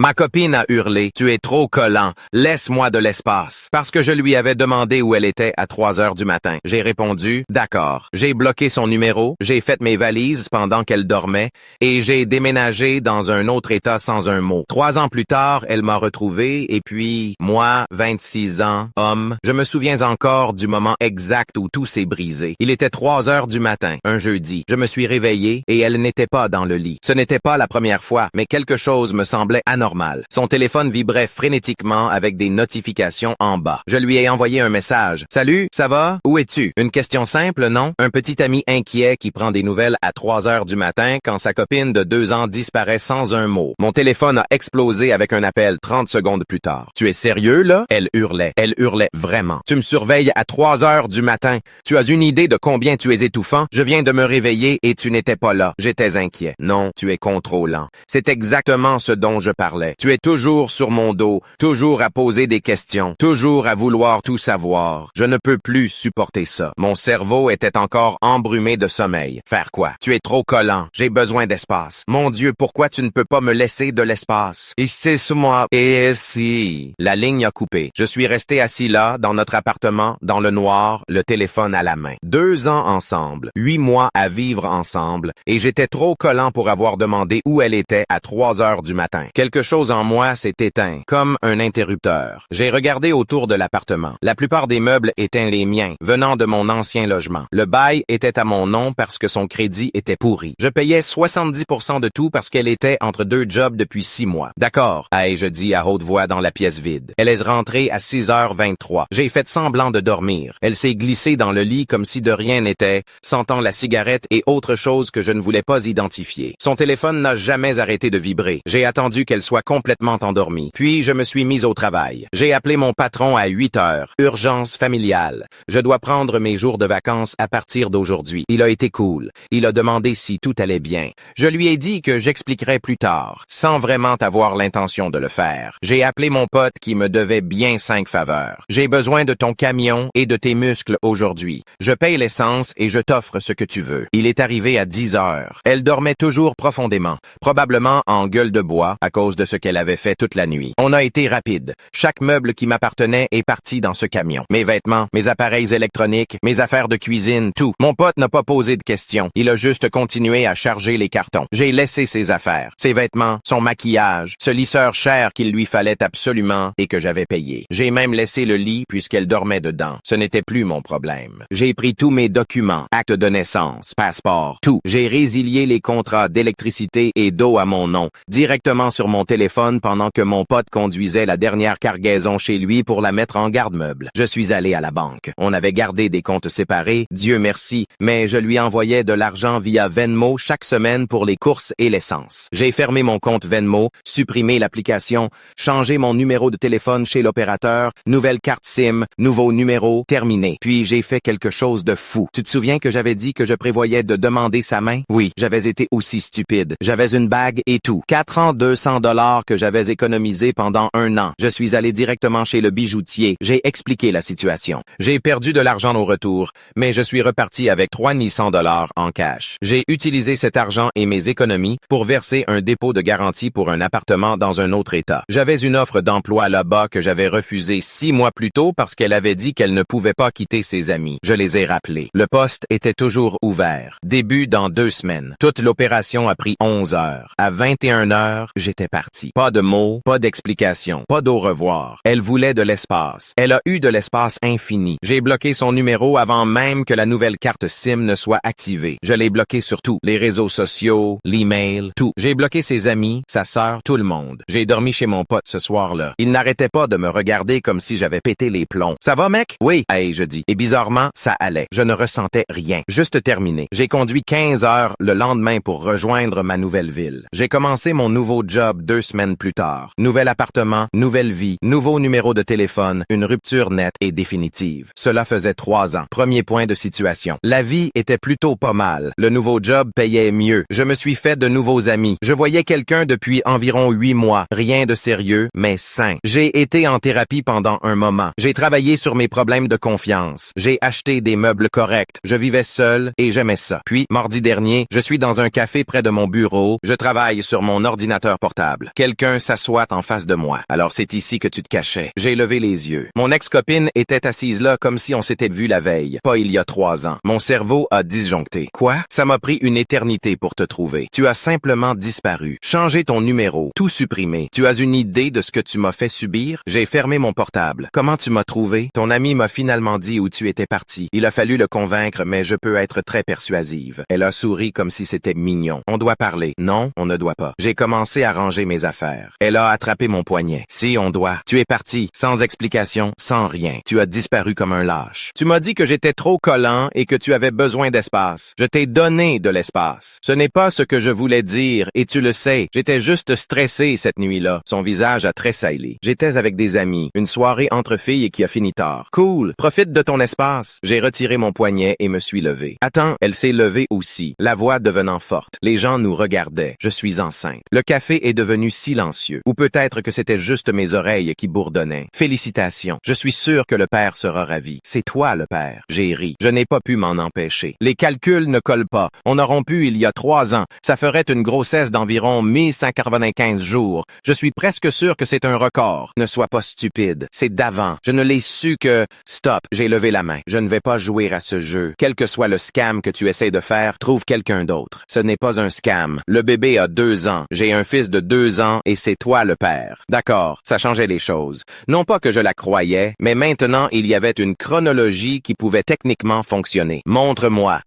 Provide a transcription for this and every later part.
Ma copine a hurlé. Tu es trop collant. Laisse-moi de l'espace. Parce que je lui avais demandé où elle était à 3 heures du matin. J'ai répondu, d'accord. J'ai bloqué son numéro, j'ai fait mes valises pendant qu'elle dormait et j'ai déménagé dans un autre état sans un mot. 3 ans plus tard, elle m'a retrouvé et puis, moi, 26 ans, homme, je me souviens encore du moment exact où tout s'est brisé. Il était 3 heures du matin, un jeudi. Je me suis réveillé et elle n'était pas dans le lit. Ce n'était pas la première fois, mais quelque chose me semblait anormal. Son téléphone vibrait frénétiquement avec des notifications en bas. Je lui ai envoyé un message. « Salut, ça va? Où es-tu? » Une question simple, non? Un petit ami inquiet qui prend des nouvelles à 3 heures du matin quand sa copine de 2 ans disparaît sans un mot. Mon téléphone a explosé avec un appel 30 secondes plus tard. « Tu es sérieux, là? » Elle hurlait. Elle hurlait vraiment. « Tu me surveilles à 3 heures du matin. Tu as une idée de combien tu es étouffant? Je viens de me réveiller et tu n'étais pas là. J'étais inquiet. Non, tu es contrôlant. C'est exactement ce dont je parlais. Tu es toujours sur mon dos, toujours à poser des questions, toujours à vouloir tout savoir. Je ne peux plus supporter ça. Mon cerveau était encore embrumé de sommeil. Faire quoi? Tu es trop collant. J'ai besoin d'espace. Mon Dieu, pourquoi tu ne peux pas me laisser de l'espace? Et c'est sur moi. Et si... La ligne a coupé. Je suis resté assis là, dans notre appartement, dans le noir, le téléphone à la main. 2 ans ensemble, 8 mois à vivre ensemble, et j'étais trop collant pour avoir demandé où elle était à 3 heures du matin. Quelque chose en moi s'est éteint, comme un interrupteur. J'ai regardé autour de l'appartement. La plupart des meubles étaient les miens, venant de mon ancien logement. Le bail était à mon nom parce que son crédit était pourri. Je payais 70% de tout parce qu'elle était entre 2 jobs depuis 6 mois. D'accord, ai-je dit à haute voix dans la pièce vide. Elle est rentrée à 6h23. J'ai fait semblant de dormir. Elle s'est glissée dans le lit comme si de rien n'était, sentant la cigarette et autre chose que je ne voulais pas identifier. Son téléphone n'a jamais arrêté de vibrer. J'ai attendu qu'elle soit complètement endormie. Puis je me suis mis au travail. J'ai appelé mon patron à 8 heures. Urgence familiale. Je dois prendre mes jours de vacances à partir d'aujourd'hui. Il a été cool. Il a demandé si tout allait bien. Je lui ai dit que j'expliquerais plus tard, sans vraiment avoir l'intention de le faire. J'ai appelé mon pote qui me devait bien 5 faveurs. J'ai besoin de ton camion et de tes muscles aujourd'hui. Je paye l'essence et je t'offre ce que tu veux. Il est arrivé à 10 heures. Elle dormait toujours profondément, probablement en gueule de bois à cause de ce qu'elle avait fait toute la nuit. On a été rapide. Chaque meuble qui m'appartenait est parti dans ce camion. Mes vêtements, mes appareils électroniques, mes affaires de cuisine, tout. Mon pote n'a pas posé de questions. Il a juste continué à charger les cartons. J'ai laissé ses affaires, ses vêtements, son maquillage, ce lisseur cher qu'il lui fallait absolument et que j'avais payé. J'ai même laissé le lit puisqu'elle dormait dedans. Ce n'était plus mon problème. J'ai pris tous mes documents, actes de naissance, passeport, tout. J'ai résilié les contrats d'électricité et d'eau à mon nom, directement sur mon téléphone pendant que mon pote conduisait la dernière cargaison chez lui pour la mettre en garde-meuble. Je suis allé à la banque. On avait gardé des comptes séparés, Dieu merci, mais je lui envoyais de l'argent via Venmo chaque semaine pour les courses et l'essence. J'ai fermé mon compte Venmo, supprimé l'application, changé mon numéro de téléphone chez l'opérateur, nouvelle carte SIM, nouveau numéro, terminé. Puis j'ai fait quelque chose de fou. Tu te souviens que j'avais dit que je prévoyais de demander sa main? Oui, j'avais été aussi stupide. J'avais une bague et tout. 4 ans, 200 $ que j'avais économisé pendant 1 an. Je suis allé directement chez le bijoutier. J'ai expliqué la situation. J'ai perdu de l'argent au retour, mais je suis reparti avec 300 $ en cash. J'ai utilisé cet argent et mes économies pour verser un dépôt de garantie pour un appartement dans un autre état. J'avais une offre d'emploi là-bas que j'avais refusée 6 mois plus tôt parce qu'elle avait dit qu'elle ne pouvait pas quitter ses amis. Je les ai rappelés. Le poste était toujours ouvert. Début dans 2 semaines. Toute l'opération a pris 11 heures. À 21 heures, j'étais parti. Pas de mots, pas d'explications, pas d'au revoir. Elle voulait de l'espace. Elle a eu de l'espace infini. J'ai bloqué son numéro avant même que la nouvelle carte SIM ne soit activée. Je l'ai bloqué sur tout. Les réseaux sociaux, l'email, tout. J'ai bloqué ses amis, sa sœur, tout le monde. J'ai dormi chez mon pote ce soir-là. Il n'arrêtait pas de me regarder comme si j'avais pété les plombs. Ça va, mec? Oui, hey, je dis. Et bizarrement, ça allait. Je ne ressentais rien. Juste terminé. J'ai conduit 15 heures le lendemain pour rejoindre ma nouvelle ville. J'ai commencé mon nouveau job 2 semaines plus tard. Nouvel appartement, nouvelle vie, nouveau numéro de téléphone, une rupture nette et définitive. Cela faisait 3 ans. Premier point de situation. La vie était plutôt pas mal. Le nouveau job payait mieux. Je me suis fait de nouveaux amis. Je voyais quelqu'un depuis environ 8 mois. Rien de sérieux, mais sain. J'ai été en thérapie pendant un moment. J'ai travaillé sur mes problèmes de confiance. J'ai acheté des meubles corrects. Je vivais seul et j'aimais ça. Puis, mardi dernier, je suis dans un café près de mon bureau. Je travaille sur mon ordinateur portable. table. Quelqu'un s'assoit en face de moi. Alors c'est ici que tu te cachais. J'ai levé les yeux. Mon ex-copine était assise là comme si on s'était vu la veille. Pas il y a 3 ans. Mon cerveau a disjoncté. Quoi? Ça m'a pris une éternité pour te trouver. Tu as simplement disparu. Changé ton numéro. Tout supprimé. Tu as une idée de ce que tu m'as fait subir? J'ai fermé mon portable. Comment tu m'as trouvé? Ton ami m'a finalement dit où tu étais parti. Il a fallu le convaincre, mais je peux être très persuasive. Elle a souri comme si c'était mignon. On doit parler. Non, on ne doit pas. J'ai commencé à ranger mes affaires. Elle a attrapé mon poignet. Si, on doit. Tu es parti, sans explication, sans rien. Tu as disparu comme un lâche. Tu m'as dit que j'étais trop collant et que tu avais besoin d'espace. Je t'ai donné de l'espace. Ce n'est pas ce que je voulais dire, et tu le sais. J'étais juste stressé cette nuit-là. Son visage a tressailli. J'étais avec des amis. Une soirée entre filles qui a fini tard. Cool. Profite de ton espace. J'ai retiré mon poignet et me suis levé. Attends, elle s'est levée aussi, la voix devenant forte. Les gens nous regardaient. Je suis enceinte. Le café est devenu silencieux. Ou peut-être que c'était juste mes oreilles qui bourdonnaient. Félicitations. Je suis sûr que le père sera ravi. C'est toi le père. J'ai ri. Je n'ai pas pu m'en empêcher. Les calculs ne collent pas. On a rompu il y a 3 ans. Ça ferait une grossesse d'environ 1195 jours. Je suis presque sûr que c'est un record. Ne sois pas stupide. C'est d'avant. Je ne l'ai su que... Stop. J'ai levé la main. Je ne vais pas jouer à ce jeu. Quel que soit le scam que tu essaies de faire, trouve quelqu'un d'autre. Ce n'est pas un scam. Le bébé a 2 ans. J'ai un fils de 2 ans et c'est toi le père. D'accord, ça changeait les choses. Non pas que je la croyais, mais maintenant il y avait une chronologie qui pouvait techniquement fonctionner. Montre-moi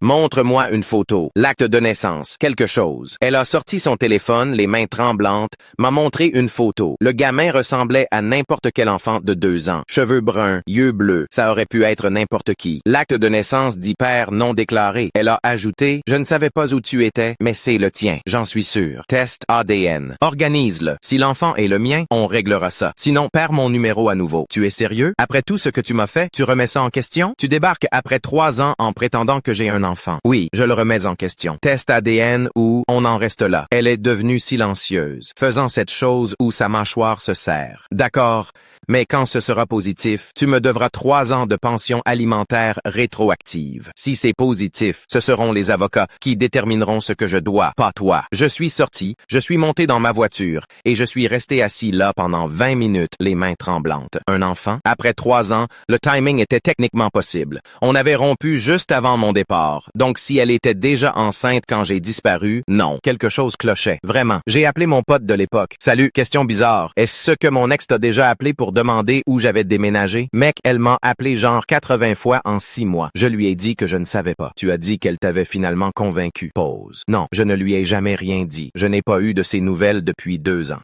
une photo, l'acte de naissance, quelque chose. Elle a sorti son téléphone, les mains tremblantes, m'a montré une photo. Le gamin ressemblait à n'importe quel enfant de 2 ans. Cheveux bruns, yeux bleus, ça aurait pu être n'importe qui. L'acte de naissance dit père non déclaré. Elle a ajouté, je ne savais pas où tu étais, mais c'est le tien, j'en suis sûr. Test ADN. Organise-le. Si l'enfant est le mien, on réglera ça. Sinon, perds mon numéro à nouveau. Tu es sérieux? Après tout ce que tu m'as fait, tu remets ça en question? Tu débarques après 3 ans en prétendant que j'ai un enfant. Oui, je le remets en question. Test ADN ou on en reste là. Elle est devenue silencieuse, faisant cette chose où sa mâchoire se serre. D'accord. Mais quand ce sera positif, tu me devras 3 ans de pension alimentaire rétroactive. Si c'est positif, ce seront les avocats qui détermineront ce que je dois, pas toi. Je suis sorti, je suis monté dans ma voiture et je suis resté assis là pendant 20 minutes, les mains tremblantes. Un enfant? Après 3 ans, le timing était techniquement possible. On avait rompu juste avant mon départ. Donc si elle était déjà enceinte quand j'ai disparu, non. Quelque chose clochait. Vraiment. J'ai appelé mon pote de l'époque. Salut, question bizarre. Est-ce que mon ex t'a déjà appelé pour demander où j'avais déménagé? Mec, elle m'a appelé genre 80 fois en 6 mois. Je lui ai dit que je ne savais pas. Tu as dit qu'elle t'avait finalement convaincu. Pause. Non, je ne lui ai jamais rien dit. Je n'ai pas eu de ses nouvelles depuis 2 ans.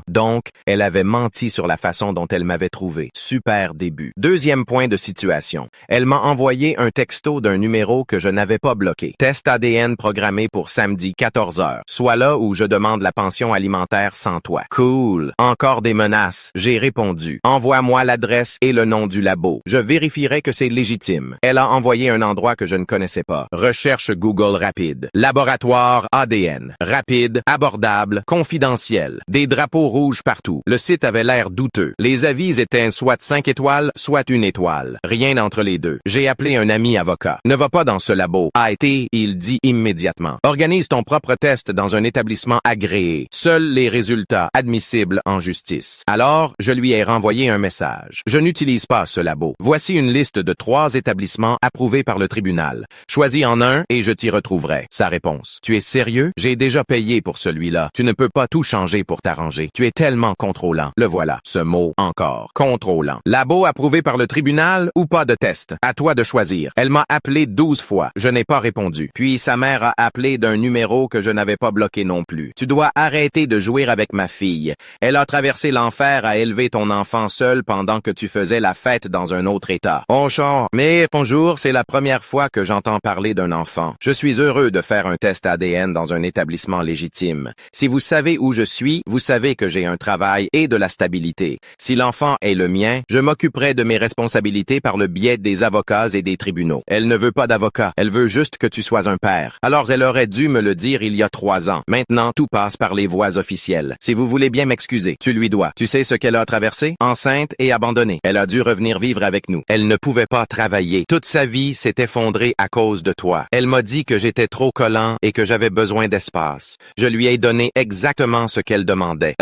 Donc, elle avait menti sur la façon dont elle m'avait trouvé. Super début. Deuxième point de situation. Elle m'a envoyé un texto d'un numéro que je n'avais pas bloqué. Test ADN programmé pour samedi 14h. Sois là où je demande la pension alimentaire sans toi. Cool. Encore des menaces. J'ai répondu. Envoie-moi l'adresse et le nom du labo. Je vérifierai que c'est légitime. Elle a envoyé un endroit que je ne connaissais pas. Recherche Google rapide. Laboratoire ADN. Rapide, abordable, confidentiel. Des drapeaux rouges partout. Le site avait l'air douteux. Les avis étaient soit 5 étoiles, soit 1 étoile. Rien entre les deux. J'ai appelé un ami avocat. Ne va pas dans ce labo. A été, il dit immédiatement. Organise ton propre test dans un établissement agréé. Seuls les résultats admissibles en justice. Alors, je lui ai renvoyé un message. Je n'utilise pas ce labo. Voici une liste de 3 établissements approuvés par le tribunal. Choisis en un et je t'y retrouverai. Sa réponse. Tu es sérieux? J'ai déjà payé pour celui-là. Tu ne peux pas tout changer pour t'arranger. Tu es tellement contrôlant. Le voilà. Ce mot encore. Contrôlant. Labo approuvé par le tribunal ou pas de test? À toi de choisir. Elle m'a appelé 12 fois. Je n'ai pas répondu. Puis sa mère a appelé d'un numéro que je n'avais pas bloqué non plus. Tu dois arrêter de jouer avec ma fille. Elle a traversé l'enfer à élever ton enfant seul pendant que tu faisais la fête dans un autre état. Bonjour, c'est la première fois que j'entends parler d'un enfant. Je suis heureux de faire un test ADN dans un établissement légitime. Si vous savez où je suis, vous savez que j'ai un travail et de la stabilité. Si l'enfant est le mien, je m'occuperai de mes responsabilités par le biais des avocats et des tribunaux. Elle ne veut pas d'avocat, elle veut juste que tu sois un père. Alors elle aurait dû me le dire il y a 3 ans. Maintenant, tout passe par les voies officielles. Si vous voulez bien m'excuser, tu lui dois. Tu sais ce qu'elle a traversé? Enceinte et abandonnée. Elle a dû revenir vivre avec nous. Elle ne pouvait pas travailler. Toute sa vie s'est effondrée à cause de toi. Elle m'a dit que j'étais trop collant et que j'avais besoin d'espace. Je lui ai donné exactement ce qu'elle demandait.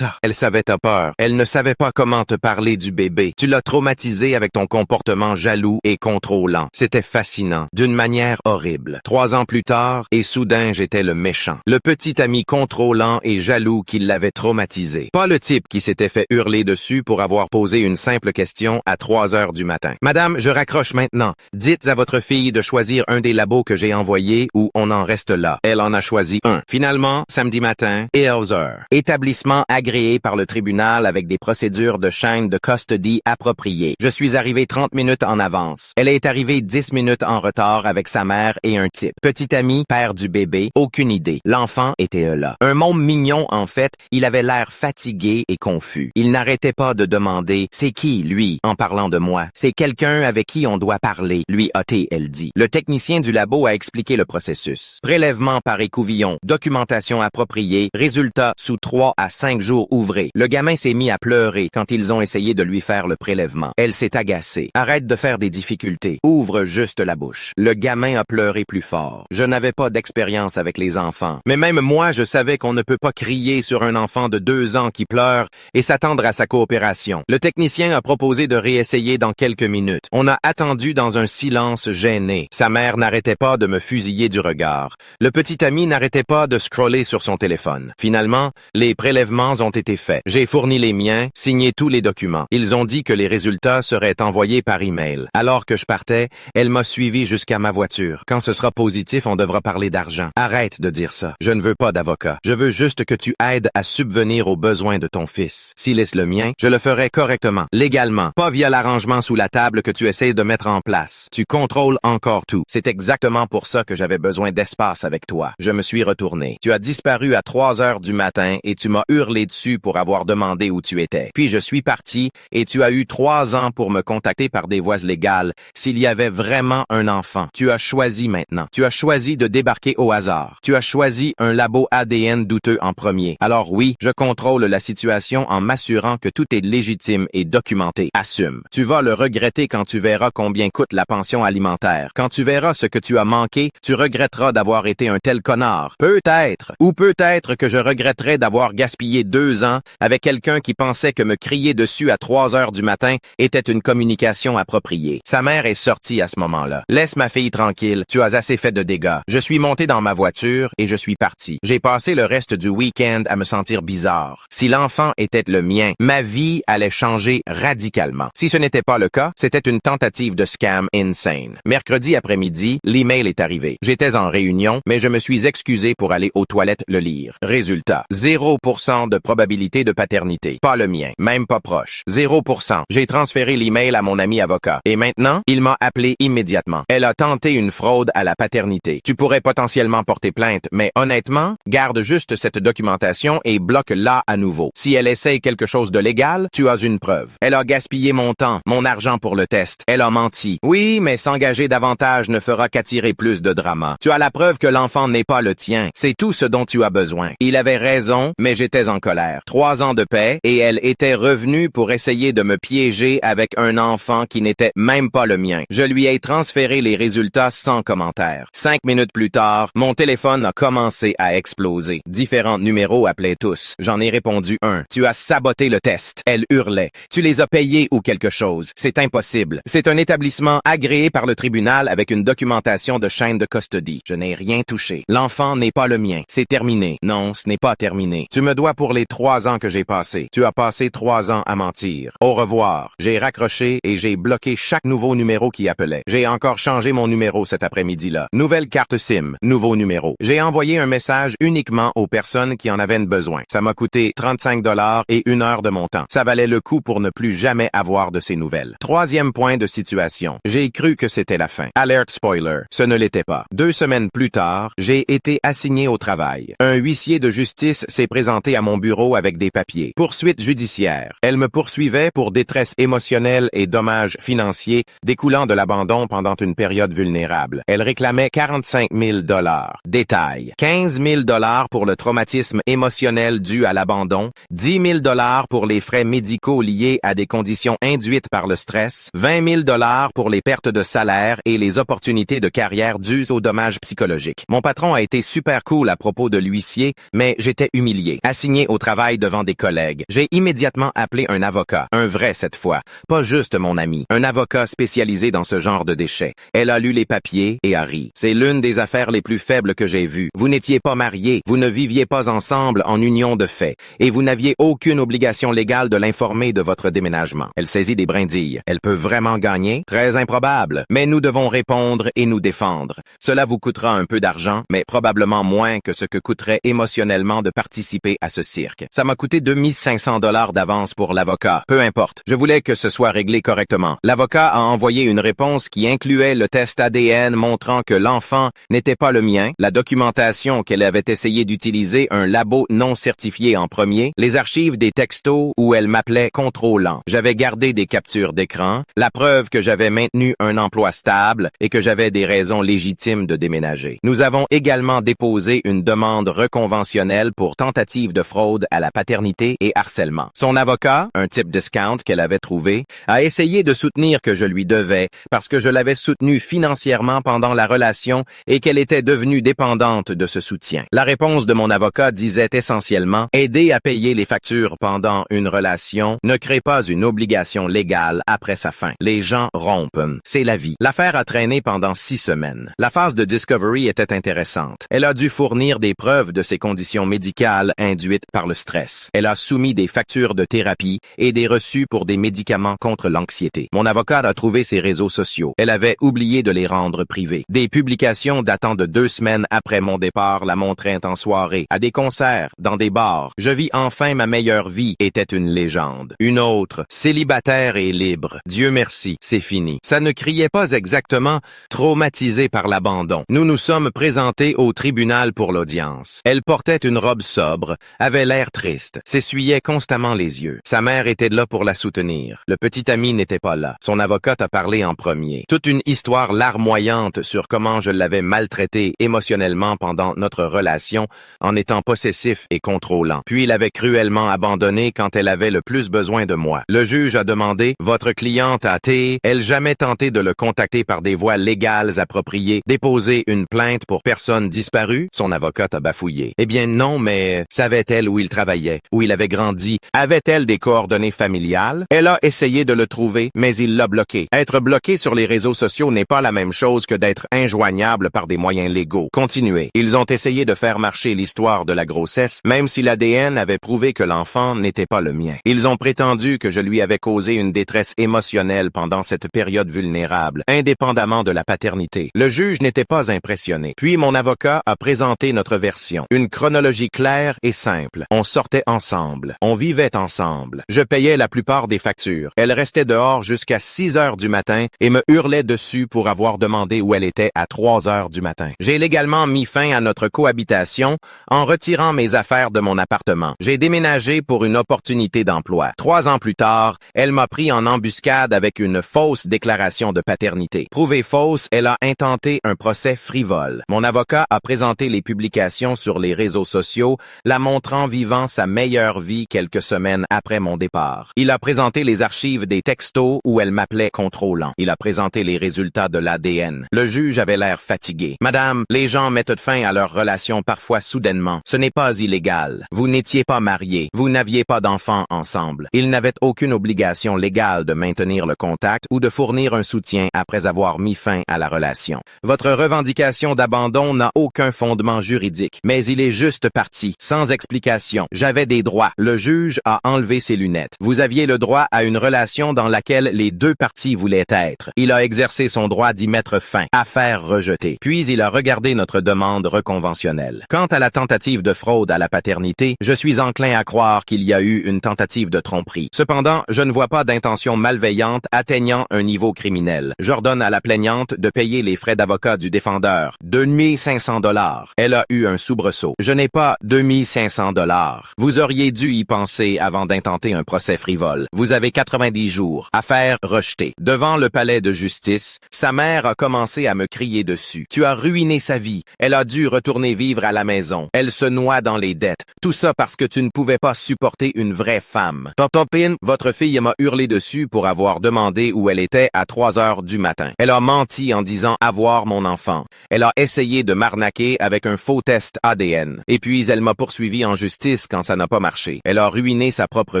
Elle savait ta peur. Elle ne savait pas comment te parler du bébé. Tu l'as traumatisé avec ton comportement jaloux et contrôlant. C'était fascinant, d'une manière horrible. 3 ans plus tard, et soudain j'étais le méchant. Le petit ami contrôlant et jaloux qui l'avait traumatisé. Pas le type qui s'était fait hurler dessus pour avoir posé une simple question à 3 heures du matin. Madame, je raccroche maintenant. Dites à votre fille de choisir un des labos que j'ai envoyés ou on en reste là. Elle en a choisi un. Finalement, samedi matin, 11 heures. Établissement agréé par le tribunal avec des procédures de chaîne de custody appropriées. Je suis arrivé 30 minutes en avance. Elle est arrivée 10 minutes en retard avec sa mère et un type. Petit ami, père du bébé, aucune idée. L'enfant était là. Un môme mignon en fait, il avait l'air fatigué et confus. Il n'arrêtait pas de demander « C'est qui, lui ?» en parlant de moi. « C'est quelqu'un avec qui on doit parler », lui a-t-elle dit. Le technicien du labo a expliqué le processus. Prélèvement par écouvillon, documentation appropriée, résultat sous 3 à 5 jours ouvrés. Le gamin s'est mis à pleurer quand ils ont essayé de lui faire le prélèvement. Elle s'est agacée. Arrête de faire des difficultés. Ouvre juste la bouche. Le gamin a pleuré plus fort. Je n'avais pas d'expérience avec les enfants. Mais même moi, je savais qu'on ne peut pas crier sur un enfant de 2 ans qui pleure et s'attendre à sa coopération. Le technicien a proposé de réessayer dans quelques minutes. On a attendu dans un silence gêné. Sa mère n'arrêtait pas de me fusiller du regard. Le petit ami n'arrêtait pas de scroller sur son téléphone. Finalement, les prélèvements ont été faits. J'ai fourni les miens, signé tous les documents. Ils ont dit que les résultats seraient envoyés par email. Alors que je partais, elle m'a suivi jusqu'à ma voiture. Quand ce sera positif, on devra parler d'argent. Arrête de dire ça. Je ne veux pas d'avocat. Je veux juste que tu aides à subvenir aux besoins de ton fils. S'il laisse le mien, je le ferai correctement, légalement, pas via l'arrangement sous la table que tu essaies de mettre en place. Tu contrôles encore tout. C'est exactement pour ça que j'avais besoin d'espace avec toi. Je me suis retourné. Tu as disparu à 3 heures du matin et tu m'as hurlé dessus pour avoir demandé où tu étais. Puis je suis parti et tu as eu 3 ans pour me contacter par des voies légales s'il y avait vraiment un enfant. Tu as choisi maintenant. Tu as choisi de débarquer au hasard. Tu as choisi un labo ADN douteux en premier. Alors oui, je contrôle la situation en m'assurant que tout est légitime et documenté. Assume. Tu vas le regretter quand tu verras combien coûte la pension alimentaire. Quand tu verras ce que tu as manqué, tu regretteras d'avoir été un tel connard. Peut-être. Ou peut-être que je regretterai d'avoir gaspillé 2 ans avec quelqu'un qui pensait que me crier dessus à 3 heures du matin était une communication appropriée. Sa mère est sortie à ce moment-là. Laisse ma fille tranquille, tu as assez fait de dégâts. Je suis monté dans ma voiture et je suis parti. J'ai passé le reste du week-end à me sentir bizarre. Si l'enfant était le mien, ma vie allait changer radicalement. Si ce n'était pas le cas, c'était une tentative de scam insane. Mercredi après-midi, l'email est arrivé. J'étais en réunion, mais je me suis excusé pour aller aux toilettes le lire. Résultat, 0% de probabilité de paternité. Pas le mien, même pas proche. 0%. J'ai transféré l'email à mon ami avocat. Et maintenant, il m'a appelé immédiatement. Elle a tenté une fraude à la paternité. Tu pourrais potentiellement porter plainte, mais honnêtement, garde juste cette documentation et bloque-la à nouveau. Si elle essaye quelque chose de légal, tu as une preuve. Elle a gaspillé mon temps, mon argent pour le test. Elle a menti. Oui, mais s'engager davantage ne fera qu'attirer plus de drama. Tu as la preuve que l'enfant n'est pas le tien. C'est tout ce dont tu as besoin. Il avait raison, mais j'étais en colère. 3 ans de paix, et elle était revenue pour essayer de me piéger avec un enfant qui n'était même pas le mien. Je lui ai transféré les résultats sans commentaire. 5 minutes plus tard, mon téléphone a commencé à exploser. Différents numéros appelaient tous. J'en ai répondu un. Tu as saboté le test. Elle hurlait. Tu les as payés ou quelque chose. C'est impossible. C'est un établissement agréé par le tribunal avec une documentation de chaîne de custody. Je n'ai rien touché. L'enfant n'est pas le mien. C'est terminé. Non, ce n'est pas terminé. Tu me dois pour les 3 ans que j'ai passés. Tu as passé 3 ans à mentir. Au revoir. J'ai raccroché et j'ai bloqué chaque nouveau numéro qui appelait. J'ai encore changé mon numéro cet après-midi-là. Nouvelle carte SIM. Nouveau numéro. J'ai envoyé un message uniquement aux personnes qui en avaient besoin. Ça m'a coûté 35 $ et 1 heure de mon temps. Ça valait le coup pour ne plus jamais avoir de ces nouvelles. 3e point de situation. J'ai cru que c'était la fin. Alert spoiler. Ce ne l'était pas. 2 semaines plus tard, j'ai été assigné au travail. Un huissier de justice s'est présenté à mon bureau avec des papiers. Poursuite judiciaire. Elle me poursuivait pour détresse émotionnelle et dommages financiers découlant de l'abandon pendant une période vulnérable. Elle réclamait 45 000 $. Détail. 15 000 $ pour le traumatisme émotionnel dû à l'abandon, 10 000 $ pour les frais médicaux liés à des conditions induites par le stress, 20 000 $ pour les pertes de salaire et les opportunités de carrière dues aux dommages psychologiques. psychologique. Mon patron a été super cool à propos de l'huissier, mais j'étais humilié. Assigné au travail devant des collègues, j'ai immédiatement appelé un avocat, un vrai cette fois, pas juste mon ami, un avocat spécialisé dans ce genre de déchets. Elle a lu les papiers et a ri. C'est l'une des affaires les plus faibles que j'ai vues. Vous n'étiez pas mariés, vous ne viviez pas ensemble en union de fait, et vous n'aviez aucune obligation légale de l'informer de votre déménagement. Elle saisit des brindilles. Elle peut vraiment gagner? Très improbable. Mais nous devons répondre et nous défendre. Cela vous coûtera un peu d'argent, mais probablement moins que ce que coûterait émotionnellement de participer à ce cirque. Ça m'a coûté 2500 $ d'avance pour l'avocat. Peu importe. Je voulais que ce soit réglé correctement. L'avocat a envoyé une réponse qui incluait le test ADN montrant que l'enfant n'était pas le mien, la documentation qu'elle avait essayé d'utiliser un labo non certifié en premier, les archives des textos où elle m'appelait contrôlant. J'avais gardé des captures d'écran, la preuve que j'avais maintenu un emploi stable et que j'avais des raisons légitimes de déménager. Nous avons également déposé une demande reconventionnelle pour tentative de fraude à la paternité et harcèlement. Son avocat, un type discount qu'elle avait trouvé, a essayé de soutenir que je lui devais parce que je l'avais soutenu financièrement pendant la relation et qu'elle était devenue dépendante de ce soutien. La réponse de mon avocat disait essentiellement « Aider à payer les factures pendant une relation ne crée pas une obligation légale après sa fin. Les gens rompent. C'est la vie. » L'affaire a traîné pendant 6 semaines. La phase de Discovery était intéressante. Elle a dû fournir des preuves de ses conditions médicales induites par le stress. Elle a soumis des factures de thérapie et des reçus pour des médicaments contre l'anxiété. Mon avocat a trouvé ses réseaux sociaux. Elle avait oublié de les rendre privés. Des publications datant de 2 semaines après mon départ la montraient en soirée, à des concerts, dans des bars. Je vis enfin ma meilleure vie était une légende. Une autre, célibataire et libre. Dieu merci, c'est fini. Ça ne criait pas exactement traumatisé par l'abandon. Nous nous sommes présentés au tribunal pour l'audience. Elle portait une robe sobre, avait l'air triste, s'essuyait constamment les yeux. Sa mère était là pour la soutenir. Le petit ami n'était pas là. Son avocate a parlé en premier. Toute une histoire larmoyante sur comment je l'avais maltraité émotionnellement pendant notre relation en étant possessif et contrôlant. Puis il avait cruellement abandonné quand elle avait le plus besoin de moi. Le juge a demandé « Votre cliente a-t-elle jamais tenté de le contacter par des voies légales appropriées, déposer une plainte pour personne disparue? » Son avocate a bafouillé. « Eh bien non, mais savait-elle où il travaillait, où il avait grandi? Avait-elle des coordonnées familiales? » Elle a essayé de le trouver, mais il l'a bloqué. Être bloqué sur les réseaux sociaux n'est pas la même chose que d'être injoignable par des moyens légaux. Continuez. Ils ont essayé de faire marcher l'histoire de la grossesse, même si l'ADN avait prouvé que l'enfant n'était pas le mien. Ils ont prétendu que je lui avais causé une détresse émotionnelle pendant cette période vulnérable, indépendamment de la paternité. Le juge n'était pas impressionné. Puis mon avocat a présenté notre version. Une chronologie claire et simple. On sortait ensemble. On vivait ensemble. Je payais la plupart des factures. Elle restait dehors jusqu'à 6 heures du matin et me hurlait dessus pour avoir demandé où elle était à 3 heures du matin. J'ai légalement mis fin à notre cohabitation en retirant mes affaires de mon appartement. J'ai déménagé pour une opportunité d'emploi. 3 ans plus tard, elle m'a pris en embuscade avec une fausse déclaration de paternité. Prouvée fausse, elle a intenté un procès frivole. Mon avocat a présenté les publications sur les réseaux sociaux, la montrant vivant sa meilleure vie quelques semaines après mon départ. Il a présenté les archives des textos où elle m'appelait contrôlant. Il a présenté les résultats de l'ADN. Le juge avait l'air fatigué. « Madame, les gens mettent fin à leur relation parfois soudainement. Ce n'est pas illégal. Vous n'étiez pas mariés. Vous n'aviez pas d'enfants ensemble. Ils n'avaient aucune obligation légale de maintenir le contact ou de fournir un soutien après avoir mis fin à la relation. Votre revendication d'abandon n'a aucun fondement juridique, mais il est juste parti, sans explication. J'avais des droits. Le juge a enlevé ses lunettes. Vous aviez le droit à une relation dans laquelle les deux parties voulaient être. Il a exercé son droit d'y mettre fin. Affaire rejetée. Puis il a regardé notre demande reconventionnelle. Quant à la tentative de fraude à la paternité, je suis enclin à croire qu'il y a eu une tentative de tromperie. Cependant, je ne vois pas d'intention malveillante atteignant un niveau criminel. J'ordonne à la plaignante de payer les frais d'avocat du défendeur. 2500 $. Elle a eu un soubresaut. Je n'ai pas 2500 $. Vous auriez dû y penser avant d'intenter un procès frivole. Vous avez 90 jours. Affaire rejetée. Devant le palais de justice, sa mère a commencé à me crier dessus. Tu as ruiné sa vie. Elle a dû retourner vivre à la maison. Elle se noie dans les dettes. Tout ça parce que tu ne pouvais pas supporter une vraie femme. Topin, votre fille m'a hurlé dessus pour avoir demandé où elle était à 3 heures du matin. Elle a menti en disant avoir mon enfant. Elle Elle a essayé de m'arnaquer avec un faux test ADN. Et puis, elle m'a poursuivi en justice quand ça n'a pas marché. Elle a ruiné sa propre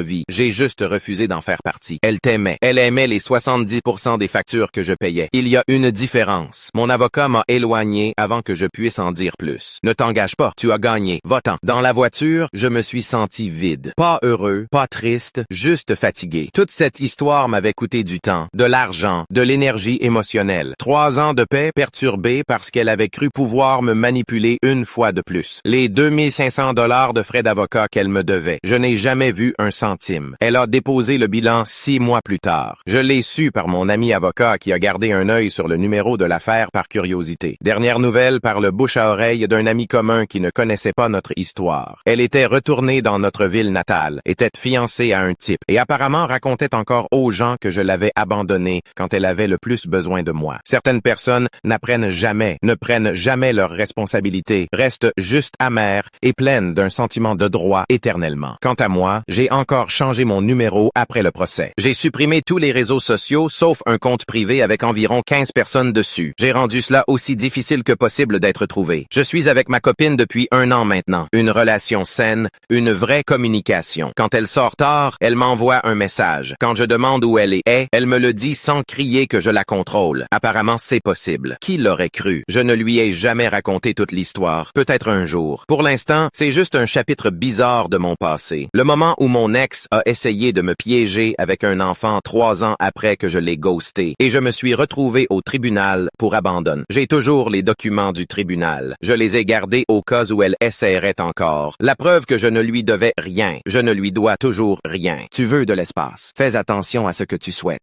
vie. J'ai juste refusé d'en faire partie. Elle t'aimait. Elle aimait les 70% des factures que je payais. Il y a une différence. Mon avocat m'a éloigné avant que je puisse en dire plus. Ne t'engage pas. Tu as gagné. Va-t'en. Dans la voiture, je me suis senti vide. Pas heureux, pas triste, juste fatigué. Toute cette histoire m'avait coûté du temps, de l'argent, de l'énergie émotionnelle. 3 ans de paix perturbés parce qu'elle avait cru pouvoir me manipuler une fois de plus. Les 2500 $ de frais d'avocat qu'elle me devait. Je n'ai jamais vu un centime. Elle a déposé le bilan 6 mois plus tard. Je l'ai su par mon ami avocat qui a gardé un œil sur le numéro de l'affaire par curiosité. Dernière nouvelle par le bouche à oreille d'un ami commun qui ne connaissait pas notre histoire. Elle était retournée dans notre ville natale, était fiancée à un type et apparemment racontait encore aux gens que je l'avais abandonnée quand elle avait le plus besoin de moi. Certaines personnes n'apprennent jamais, ne prennent jamais leurs responsabilités, restent juste amères et pleines d'un sentiment de droit éternellement. Quant à moi, j'ai encore changé mon numéro après le procès. J'ai supprimé tous les réseaux sociaux sauf un compte privé avec environ 15 personnes dessus. J'ai rendu cela aussi difficile que possible d'être trouvé. Je suis avec ma copine depuis 1 an maintenant. Une relation saine, une vraie communication. Quand elle sort tard, elle m'envoie un message. Quand je demande où elle est, elle me le dit sans crier que je la contrôle. Apparemment, c'est possible. Qui l'aurait cru? Je ne lui ai jamais raconté toute l'histoire. Peut-être un jour. Pour l'instant, c'est juste un chapitre bizarre de mon passé. Le moment où mon ex a essayé de me piéger avec un enfant 3 ans après que je l'ai ghosté. Et je me suis retrouvé au tribunal pour abandon. J'ai toujours les documents du tribunal. Je les ai gardés au cas où elle essaierait encore. La preuve que je ne lui devais rien. Je ne lui dois toujours rien. Tu veux de l'espace. Fais attention à ce que tu souhaites.